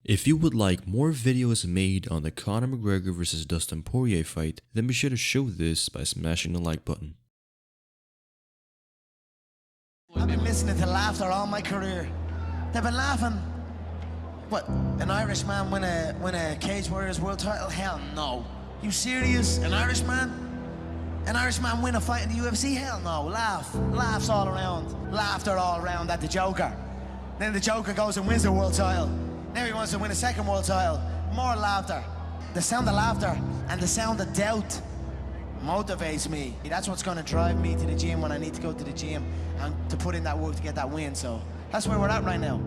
If you would like more videos made on the Conor McGregor vs Dustin Poirier fight, then be sure to show this by smashing the like button. I've been listening to laughter all my career. They've been laughing. What, an Irishman win a Cage Warriors world title? Hell no. You serious? An Irishman? An Irishman win a fight in the UFC? Hell no. Laughs all around. Laughter all around at the Joker. Then the Joker goes and wins the world title. Now he wants to win a second world title. More laughter. The sound of laughter and the sound of doubt motivates me. That's what's going to drive me to the gym when I need to go to the gym and to put in that work to get that win. So that's where we're at right now.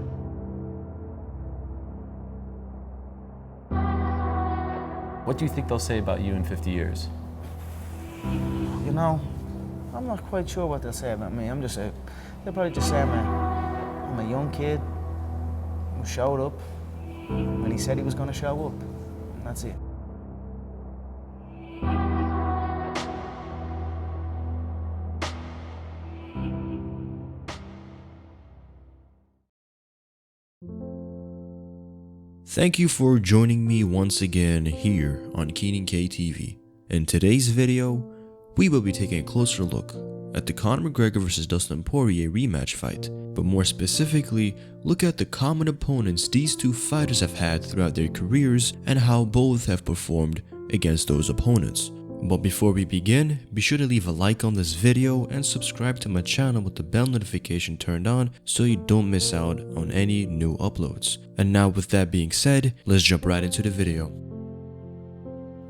What do you think they'll say about you in 50 years? You know, I'm not quite sure what they'll say about me. They'll probably just say I'm a young kid who showed up when he said he was going to show up. And that's it. Thank you for joining me once again here on Keenan K TV. In today's video, we will be taking a closer look at the Conor McGregor vs Dustin Poirier rematch fight, but more specifically, look at the common opponents these two fighters have had throughout their careers and how both have performed against those opponents. But before we begin, be sure to leave a like on this video and subscribe to my channel with the bell notification turned on so you don't miss out on any new uploads. And now with that being said, let's jump right into the video.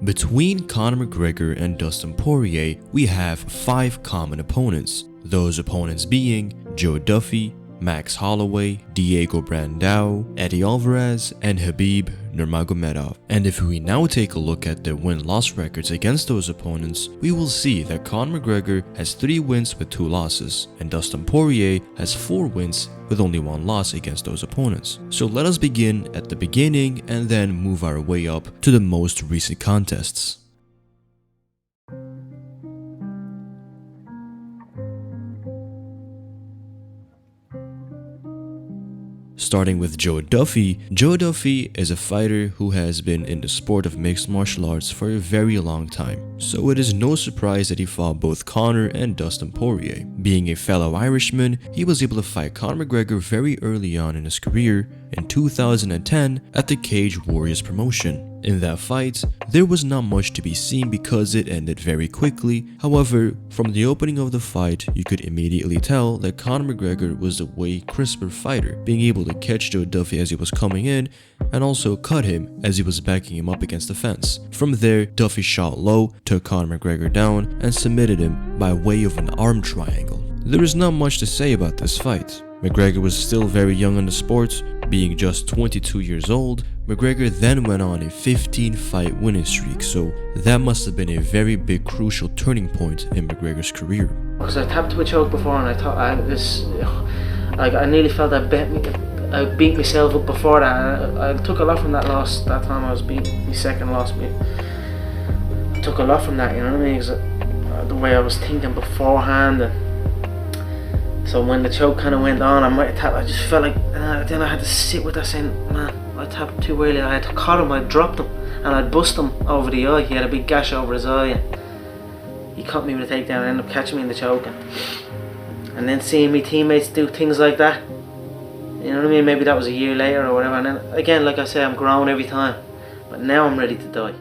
Between Conor McGregor and Dustin Poirier, we have 5 common opponents. Those opponents being Joe Duffy, Max Holloway, Diego Brandao, Eddie Alvarez, and Khabib Nurmagomedov. And if we now take a look at their win-loss records against those opponents, we will see that Conor McGregor has 3 wins with 2 losses, and Dustin Poirier has 4 wins with only 1 loss against those opponents. So let us begin at the beginning and then move our way up to the most recent contests. Starting with Joe Duffy. Joe Duffy is a fighter who has been in the sport of mixed martial arts for a very long time, so it is no surprise that he fought both Conor and Dustin Poirier. Being a fellow Irishman, he was able to fight Conor McGregor very early on in his career in 2010 at the Cage Warriors promotion. In that fight, there was not much to be seen because it ended very quickly. However, from the opening of the fight, you could immediately tell that Conor McGregor was a way crisper fighter, being able to catch Joe Duffy as he was coming in and also cut him as he was backing him up against the fence. From there, Duffy shot low, took Conor McGregor down, and submitted him by way of an arm triangle. There is not much to say about this fight. McGregor was still very young in the sport, being just 22 years old. McGregor then went on a 15-fight winning streak, so that must have been a very big crucial turning point in McGregor's career. Because I tapped to a choke before and I thought I nearly felt I beat myself up before that. I took a lot from that loss. That time I was beating my second loss. I took a lot from that, you know what I mean? Because the way I was thinking beforehand. So when the choke kind of went on, I just felt like, then I had to sit with that saying, man, I tapped too early. I had caught him, I dropped him, and I bust him over the eye. He had a big gash over his eye, and he caught me with a takedown and ended up catching me in the choke. And then seeing me teammates do things like that, you know what I mean? Maybe that was a year later or whatever. And then again, like I say, I'm growing every time, but now I'm ready to die.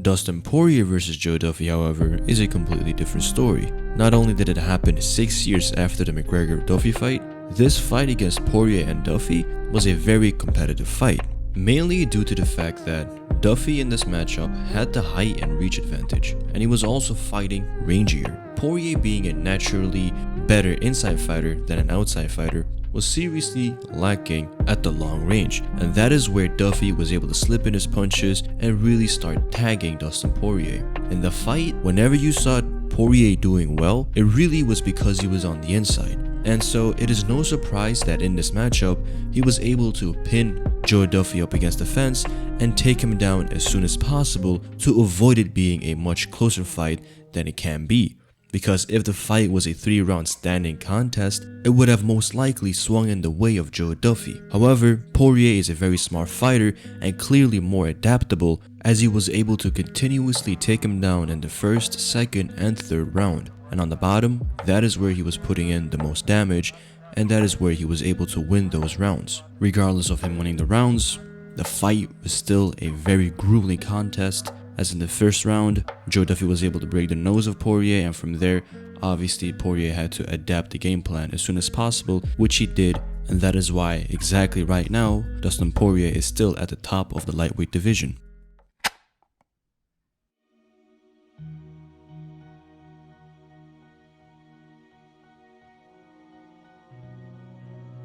Dustin Poirier vs Joe Duffy, however, is a completely different story. Not only did it happen 6 years after the McGregor-Duffy fight, this fight against Poirier and Duffy was a very competitive fight, mainly due to the fact that Duffy in this matchup had the height and reach advantage, and he was also fighting rangier. Poirier, being a naturally better inside fighter than an outside fighter, was seriously lacking at the long range, and that is where Duffy was able to slip in his punches and really start tagging Dustin Poirier. In the fight, whenever you saw Poirier doing well, it really was because he was on the inside, and so it is no surprise that in this matchup, he was able to pin Joe Duffy up against the fence and take him down as soon as possible to avoid it being a much closer fight than it can be. because if the fight was a 3-round standing contest, it would have most likely swung in the way of Joe Duffy. However, Poirier is a very smart fighter and clearly more adaptable, as he was able to continuously take him down in the first, second, and third round. And on the bottom, that is where he was putting in the most damage, and that is where he was able to win those rounds. Regardless of him winning the rounds, the fight was still a very grueling contest, as in the first round, Joe Duffy was able to break the nose of Poirier, and from there, obviously Poirier had to adapt the game plan as soon as possible, which he did, and that is why exactly right now, Dustin Poirier is still at the top of the lightweight division.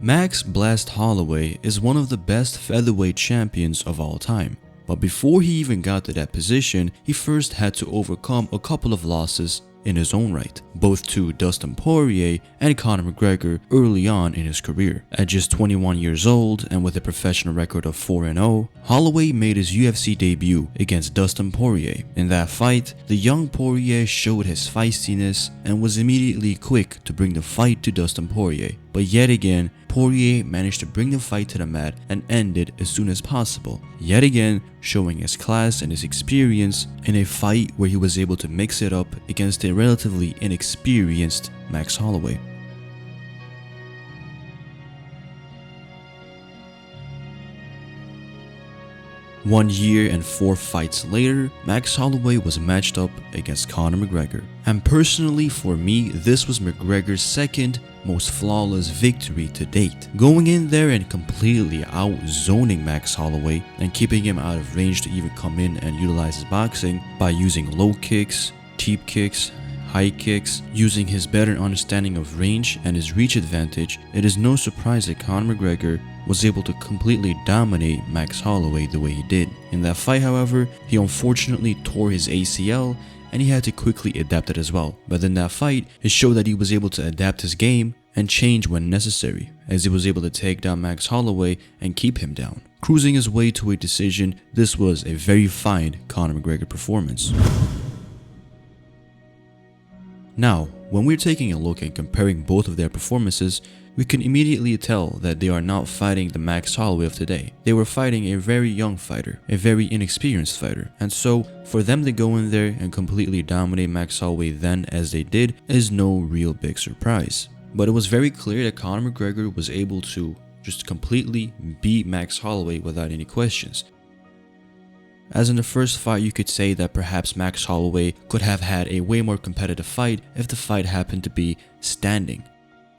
Max Blast Holloway is one of the best featherweight champions of all time. But before he even got to that position, he first had to overcome a couple of losses in his own right, both to Dustin Poirier and Conor McGregor early on in his career. At just 21 years old and with a professional record of 4-0, Holloway made his UFC debut against Dustin Poirier. In that fight, the young Poirier showed his feistiness and was immediately quick to bring the fight to Dustin Poirier. But yet again, Poirier managed to bring the fight to the mat and end it as soon as possible, yet again showing his class and his experience in a fight where he was able to mix it up against a relatively inexperienced Max Holloway. One year and 4 fights later, Max Holloway was matched up against Conor McGregor. And personally for me, this was McGregor's second most flawless victory to date. Going in there and completely out-zoning Max Holloway and keeping him out of range to even come in and utilize his boxing by using low kicks, teep kicks, high kicks, using his better understanding of range and his reach advantage, it is no surprise that Conor McGregor was able to completely dominate Max Holloway the way he did. In that fight, however, he unfortunately tore his ACL and he had to quickly adapt it as well. But in that fight, it showed that he was able to adapt his game and change when necessary, as he was able to take down Max Holloway and keep him down. Cruising his way to a decision, this was a very fine Conor McGregor performance. Now, when we're taking a look and comparing both of their performances, we can immediately tell that they are not fighting the Max Holloway of today. They were fighting a very young fighter, a very inexperienced fighter. And so, for them to go in there and completely dominate Max Holloway then as they did is no real big surprise. But it was very clear that Conor McGregor was able to just completely beat Max Holloway without any questions. As in the first fight, you could say that perhaps Max Holloway could have had a way more competitive fight if the fight happened to be standing.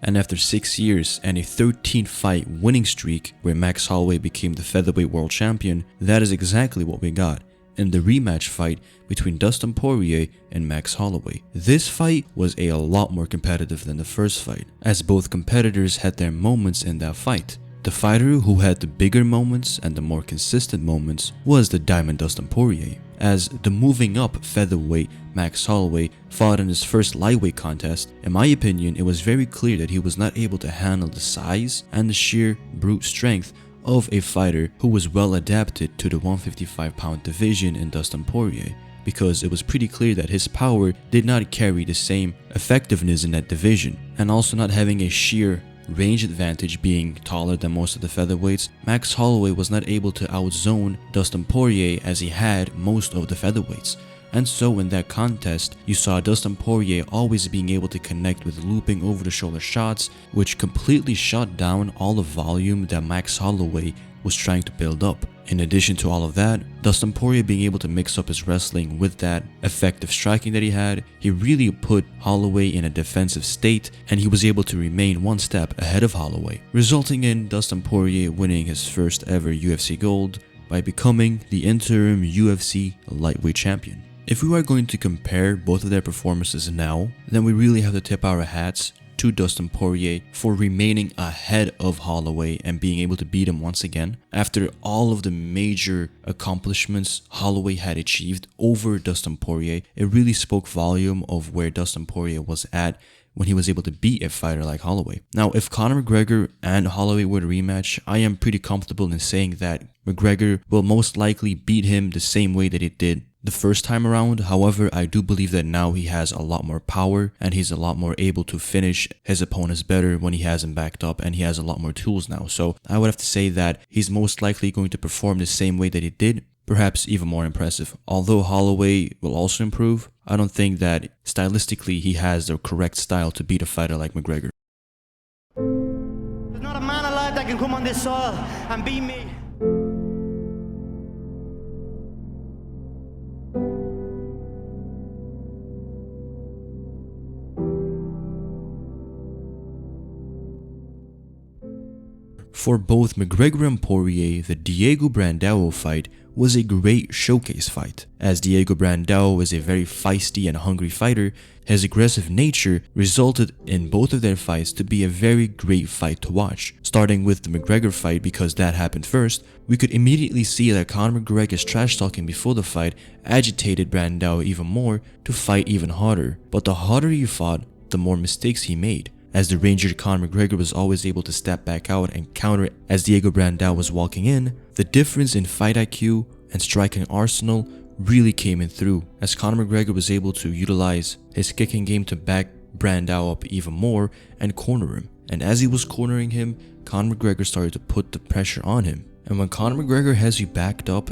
And after 6 years and a 13-fight winning streak where Max Holloway became the featherweight world champion, that is exactly what we got in the rematch fight between Dustin Poirier and Max Holloway. This fight was a lot more competitive than the first fight, as both competitors had their moments in that fight. The fighter who had the bigger moments and the more consistent moments was the Diamond Dustin Poirier, as the moving up featherweight Max Holloway fought in his first lightweight contest. In my opinion, it was very clear that he was not able to handle the size and the sheer brute strength of a fighter who was well adapted to the 155-pound division in Dustin Poirier, because it was pretty clear that his power did not carry the same effectiveness in that division, and also not having a sheer range advantage being taller than most of the featherweights, Max Holloway was not able to outzone Dustin Poirier as he had most of the featherweights. And so in that contest, you saw Dustin Poirier always being able to connect with looping over the shoulder shots, which completely shut down all the volume that Max Holloway was trying to build up. In addition to all of that, Dustin Poirier being able to mix up his wrestling with that effective striking that he had, he really put Holloway in a defensive state, and he was able to remain one step ahead of Holloway, resulting in Dustin Poirier winning his first ever UFC gold by becoming the interim UFC lightweight champion. If we are going to compare both of their performances now, then we really have to tip our hats to Dustin Poirier for remaining ahead of Holloway and being able to beat him once again after all of the major accomplishments Holloway had achieved over Dustin Poirier. It really spoke volume of where Dustin Poirier was at when he was able to beat a fighter like Holloway. Now, if Conor McGregor and Holloway were to rematch, I am pretty comfortable in saying that McGregor will most likely beat him the same way that he did the first time around. However, I do believe that now he has a lot more power and he's a lot more able to finish his opponents better when he has him backed up, and he has a lot more tools now. So I would have to say that he's most likely going to perform the same way that he did, perhaps even more impressive. Although Holloway will also improve, I don't think that stylistically he has the correct style to beat a fighter like McGregor. There's not a man alive that can come on this soil and beat me. For both McGregor and Poirier, the Diego Brandao fight was a great showcase fight. As Diego Brandao is a very feisty and hungry fighter, his aggressive nature resulted in both of their fights to be a very great fight to watch. Starting with the McGregor fight, because that happened first, we could immediately see that Conor McGregor's trash talking before the fight agitated Brandao even more to fight even harder. But the harder he fought, the more mistakes he made, as the Ranger Conor McGregor was always able to step back out and counter as Diego Brandao was walking in. The difference in fight IQ and striking arsenal really came in through, as Conor McGregor was able to utilize his kicking game to back Brandao up even more and corner him. And as he was cornering him, Conor McGregor started to put the pressure on him. And when Conor McGregor has you backed up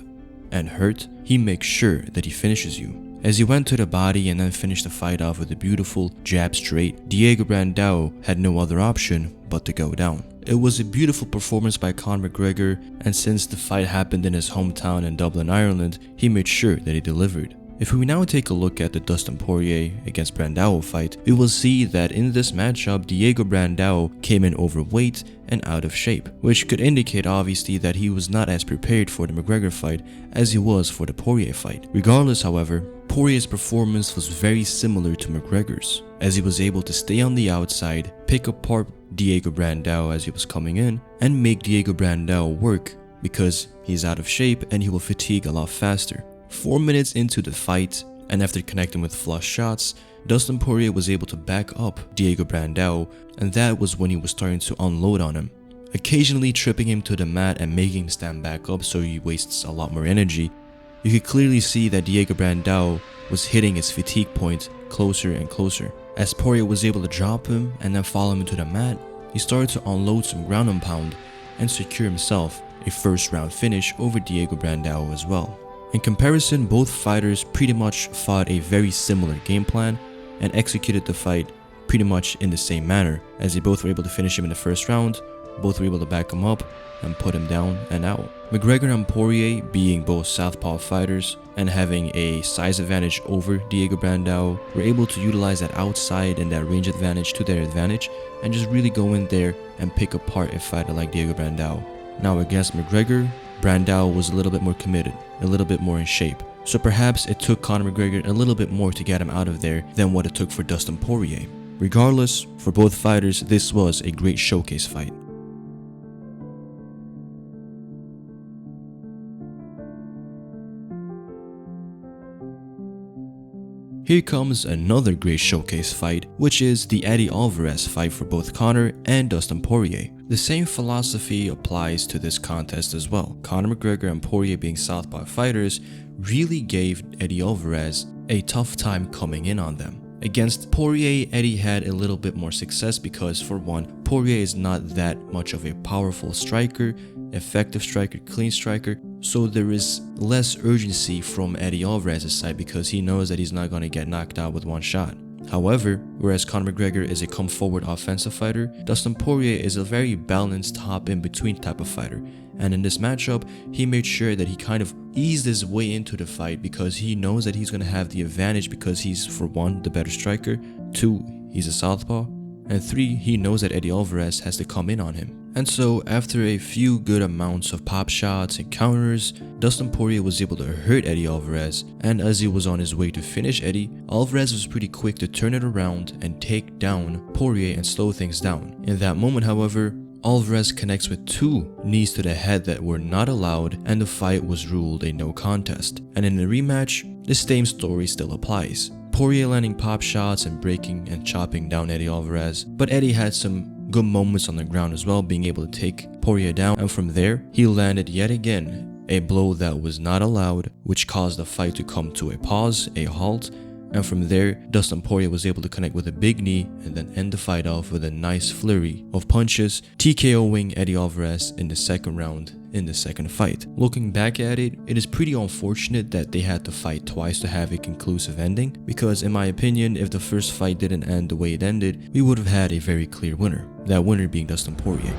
and hurt, he makes sure that he finishes you. As he went to the body and then finished the fight off with a beautiful jab straight, Diego Brandao had no other option but to go down. It was a beautiful performance by Conor McGregor, and since the fight happened in his hometown in Dublin, Ireland, he made sure that he delivered. If we now take a look at the Dustin Poirier against Brandao fight, we will see that in this matchup, Diego Brandao came in overweight and out of shape, which could indicate obviously that he was not as prepared for the McGregor fight as he was for the Poirier fight. Regardless, however, Poirier's performance was very similar to McGregor's, as he was able to stay on the outside, pick apart Diego Brandao as he was coming in, and make Diego Brandao work because he's out of shape and he will fatigue a lot faster. 4 minutes into the fight, and after connecting with flush shots, Dustin Poirier was able to back up Diego Brandao, and that was when he was starting to unload on him, occasionally tripping him to the mat and making him stand back up so he wastes a lot more energy. You could clearly see that Diego Brandao was hitting his fatigue point closer and closer. As Poirier was able to drop him and then follow him into the mat, he started to unload some ground and pound and secure himself a first round finish over Diego Brandao as well. In comparison, both fighters pretty much fought a very similar game plan and executed the fight pretty much in the same manner, as they both were able to finish him in the first round, both were able to back him up and put him down and out. McGregor and Poirier, being both southpaw fighters and having a size advantage over Diego Brandao, were able to utilize that outside and that range advantage to their advantage and just really go in there and pick apart a fighter like Diego Brandao. Now against McGregor, Brandao was a little bit more committed, a little bit more in shape. So perhaps it took Conor McGregor a little bit more to get him out of there than what it took for Dustin Poirier. Regardless, for both fighters, this was a great showcase fight. Here comes another great showcase fight, which is the Eddie Alvarez fight for both Conor and Dustin Poirier. The same philosophy applies to this contest as well. Conor McGregor and Poirier, being southpaw fighters, really gave Eddie Alvarez a tough time coming in on them. Against Poirier, Eddie had a little bit more success because, for one, Poirier is not that much of a powerful striker, effective striker, clean striker, so there is less urgency from Eddie Alvarez's side because he knows that he's not going to get knocked out with one shot. However, whereas Conor McGregor is a come-forward offensive fighter, Dustin Poirier is a very balanced hop-in-between type of fighter. And in this matchup, he made sure that he kind of eased his way into the fight because he knows that he's going to have the advantage because he's, for one, the better striker, two, he's a southpaw, and three, he knows that Eddie Alvarez has to come in on him. And so, after a few good amounts of pop shots and counters, Dustin Poirier was able to hurt Eddie Alvarez, and as he was on his way to finish Eddie, Alvarez was pretty quick to turn it around and take down Poirier and slow things down. In that moment, however, Alvarez connects with two knees to the head that were not allowed, and the fight was ruled a no contest. And in the rematch, the same story still applies. Poirier landing pop shots and breaking and chopping down Eddie Alvarez, but Eddie had some good moments on the ground as well, being able to take Poirier down, and from there, he landed yet again a blow that was not allowed, which caused the fight to come to a pause, a halt, and from there, Dustin Poirier was able to connect with a big knee and then end the fight off with a nice flurry of punches, TKOing Eddie Alvarez in the second round in the second fight. Looking back at it, it is pretty unfortunate that they had to fight twice to have a conclusive ending, because in my opinion, if the first fight didn't end the way it ended, we would have had a very clear winner, that winner being Dustin Poirier.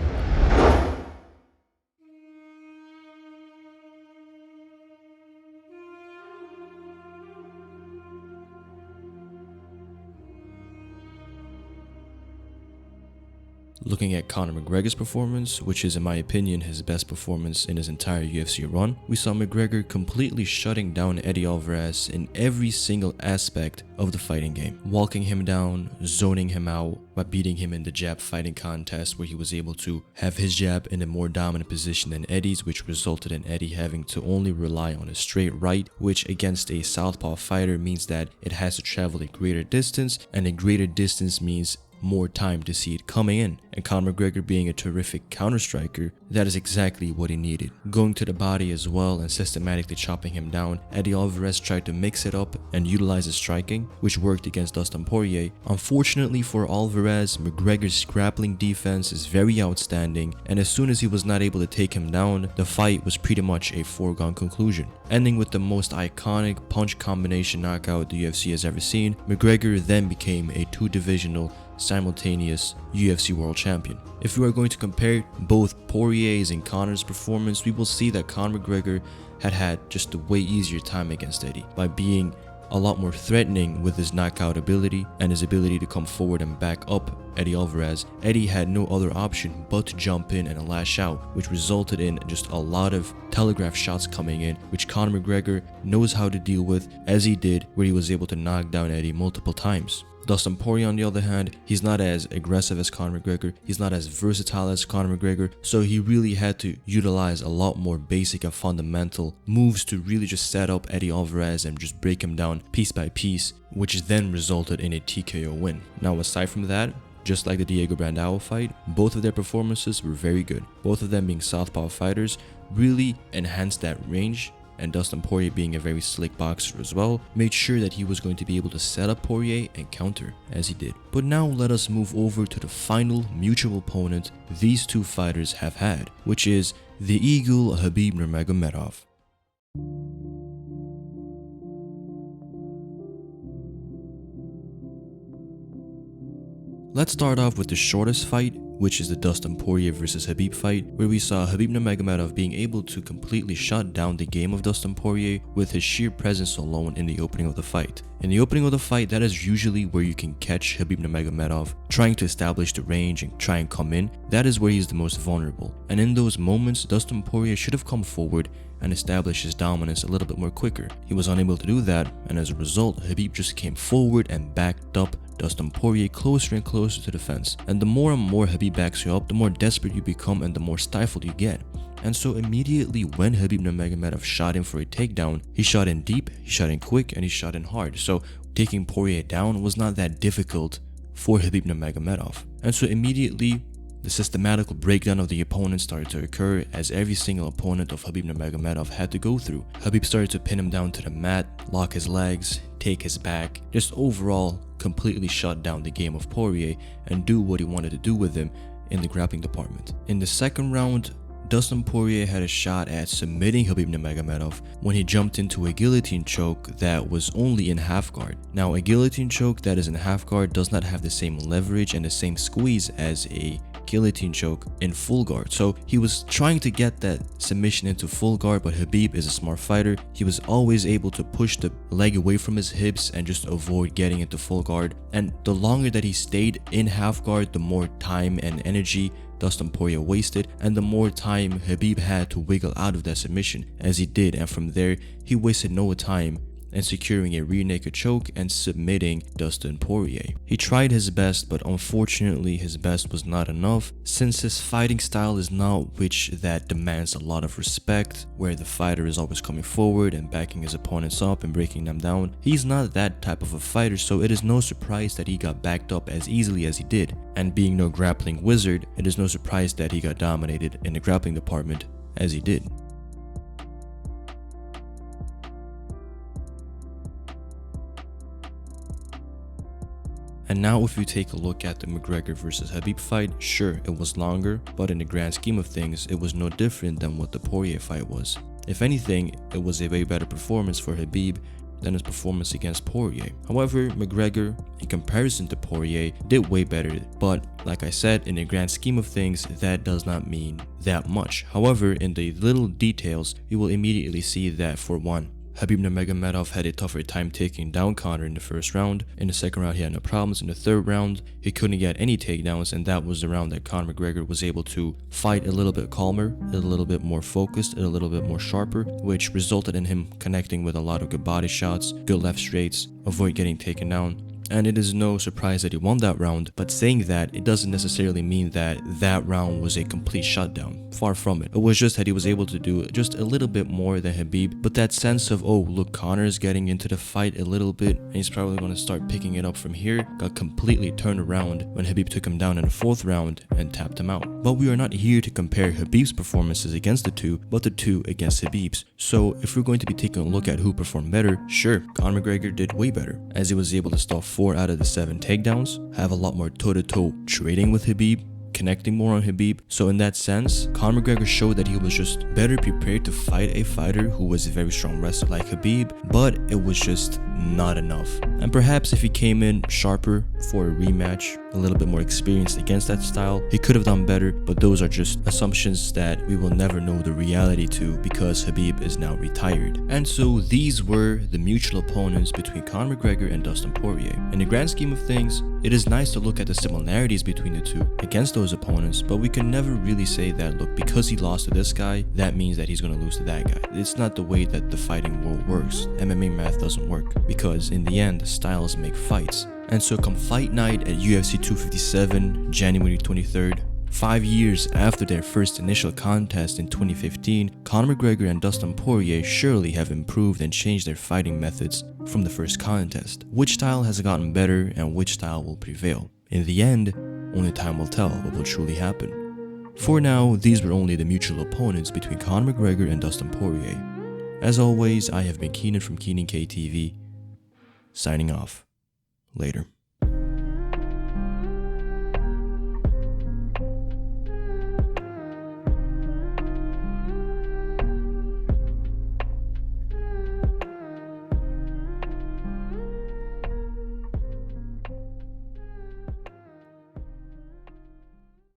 Looking at Conor McGregor's performance, which is in my opinion his best performance in his entire UFC run, we saw McGregor completely shutting down Eddie Alvarez in every single aspect of the fighting game. Walking him down, zoning him out, by beating him in the jab fighting contest where he was able to have his jab in a more dominant position than Eddie's, which resulted in Eddie having to only rely on a straight right, which against a southpaw fighter means that it has to travel a greater distance, and a greater distance means more time to see it coming in. And Conor McGregor being a terrific counter striker, that is exactly what he needed. Going to the body as well and systematically chopping him down, Eddie Alvarez tried to mix it up and utilize his striking, which worked against Dustin Poirier. Unfortunately for Alvarez, McGregor's grappling defense is very outstanding, and as soon as he was not able to take him down, the fight was pretty much a foregone conclusion. Ending with the most iconic punch combination knockout the UFC has ever seen, McGregor then became a two-divisional simultaneous UFC world champion. If we are going to compare both Poirier's and Conor's performance, we will see that Conor McGregor had just a way easier time against Eddie by being a lot more threatening with his knockout ability and his ability to come forward and back up Eddie Alvarez. Eddie had no other option but to jump in and lash out, which resulted in just a lot of telegraph shots coming in, which Conor McGregor knows how to deal with, as he did, where he was able to knock down Eddie multiple times. Dustin Poirier, on the other hand, he's not as aggressive as Conor McGregor, he's not as versatile as Conor McGregor, so he really had to utilize a lot more basic and fundamental moves to really just set up Eddie Alvarez and just break him down piece by piece, which then resulted in a TKO win. Now, aside from that, just like the Diego Brandao fight, both of their performances were very good. Both of them being southpaw fighters really enhanced that range, and Dustin Poirier, being a very slick boxer as well, made sure that he was going to be able to set up Poirier and counter, as he did. But now let us move over to the final mutual opponent these two fighters have had, which is the Eagle Khabib Nurmagomedov. Let's start off with the shortest fight, which is the Dustin Poirier versus Khabib fight, where we saw Khabib Nurmagomedov being able to completely shut down the game of Dustin Poirier with his sheer presence alone in the opening of the fight. In the opening of the fight, that is usually where you can catch Khabib Nurmagomedov trying to establish the range and try and come in. That is where he is the most vulnerable. And in those moments, Dustin Poirier should have come forward and established his dominance a little bit more quicker. He was unable to do that, and as a result, Khabib just came forward and backed up Dustin Poirier closer and closer to the fence. And the more and more Khabib backs you up, the more desperate you become and the more stifled you get. And so immediately when Khabib Nurmagomedov shot in for a takedown, he shot in deep, he shot in quick, and he shot in hard. So taking Poirier down was not that difficult for Khabib Nurmagomedov. And so immediately the systematical breakdown of the opponent started to occur, as every single opponent of Khabib Nurmagomedov had to go through. Khabib started to pin him down to the mat, lock his legs, take his back, just overall completely shut down the game of Poirier and do what he wanted to do with him in the grappling department. In the second round, Dustin Poirier had a shot at submitting Khabib Nurmagomedov when he jumped into a guillotine choke that was only in half guard. Now, a guillotine choke that is in half guard does not have the same leverage and the same squeeze as a guillotine choke in full guard. So he was trying to get that submission into full guard, but Khabib is a smart fighter. He was always able to push the leg away from his hips and just avoid getting into full guard. And the longer that he stayed in half guard, the more time and energy Dustin Poirier wasted, and the more time Khabib had to wiggle out of that submission, as he did. And from there, he wasted no time in securing a rear naked choke and submitting Dustin Poirier. He tried his best, but unfortunately his best was not enough, since his fighting style is not which that demands a lot of respect, where the fighter is always coming forward and backing his opponents up and breaking them down. He's not that type of a fighter, so it is no surprise that he got backed up as easily as he did. And being no grappling wizard, it is no surprise that he got dominated in the grappling department as he did. Now if you take a look at the McGregor versus Khabib fight, sure, it was longer, but in the grand scheme of things, it was no different than what the Poirier fight was. If anything, it was a way better performance for Khabib than his performance against Poirier. However, McGregor, in comparison to Poirier, did way better, but like I said, in the grand scheme of things, that does not mean that much. However, in the little details, you will immediately see that, for one, Khabib Nurmagomedov had a tougher time taking down Conor in the first round. In the second round, he had no problems. In the third round, he couldn't get any takedowns, and that was the round that Conor McGregor was able to fight a little bit calmer, a little bit more focused, and a little bit more sharper, which resulted in him connecting with a lot of good body shots, good left straights, avoid getting taken down. And it is no surprise that he won that round, but saying that, it doesn't necessarily mean that that round was a complete shutdown. Far from it. It was just that he was able to do just a little bit more than Khabib, but that sense of, oh, look, Conor is getting into the fight a little bit, and he's probably going to start picking it up from here, got completely turned around when Khabib took him down in the fourth round and tapped him out. But we are not here to compare Khabib's performances against the two, but the two against Khabib's. So if we're going to be taking a look at who performed better, sure, Conor McGregor did way better, as he was able to stop 4 out of the 7 takedowns, have a lot more toe-to-toe trading with Khabib, connecting more on Khabib. So in that sense, Conor McGregor showed that he was just better prepared to fight a fighter who was a very strong wrestler like Khabib, but it was just not enough. And perhaps if he came in sharper for a rematch, a little bit more experienced against that style, he could have done better, but those are just assumptions that we will never know the reality to because Khabib is now retired. And so these were the mutual opponents between Conor McGregor and Dustin Poirier. In the grand scheme of things, it is nice to look at the similarities between the two against those opponents, but we can never really say that, look, because he lost to this guy, that means that he's going to lose to that guy. It's not the way that the fighting world works. MMA math doesn't work, because in the end, styles make fights. And so come fight night at UFC 257, January 23rd, 5 years after their first initial contest in 2015, Conor McGregor and Dustin Poirier surely have improved and changed their fighting methods from the first contest. Which style has gotten better and which style will prevail? In the end, only time will tell what will truly happen. For now, these were only the mutual opponents between Conor McGregor and Dustin Poirier. As always, I have been Keenan from Keenan KTV, signing off. Later.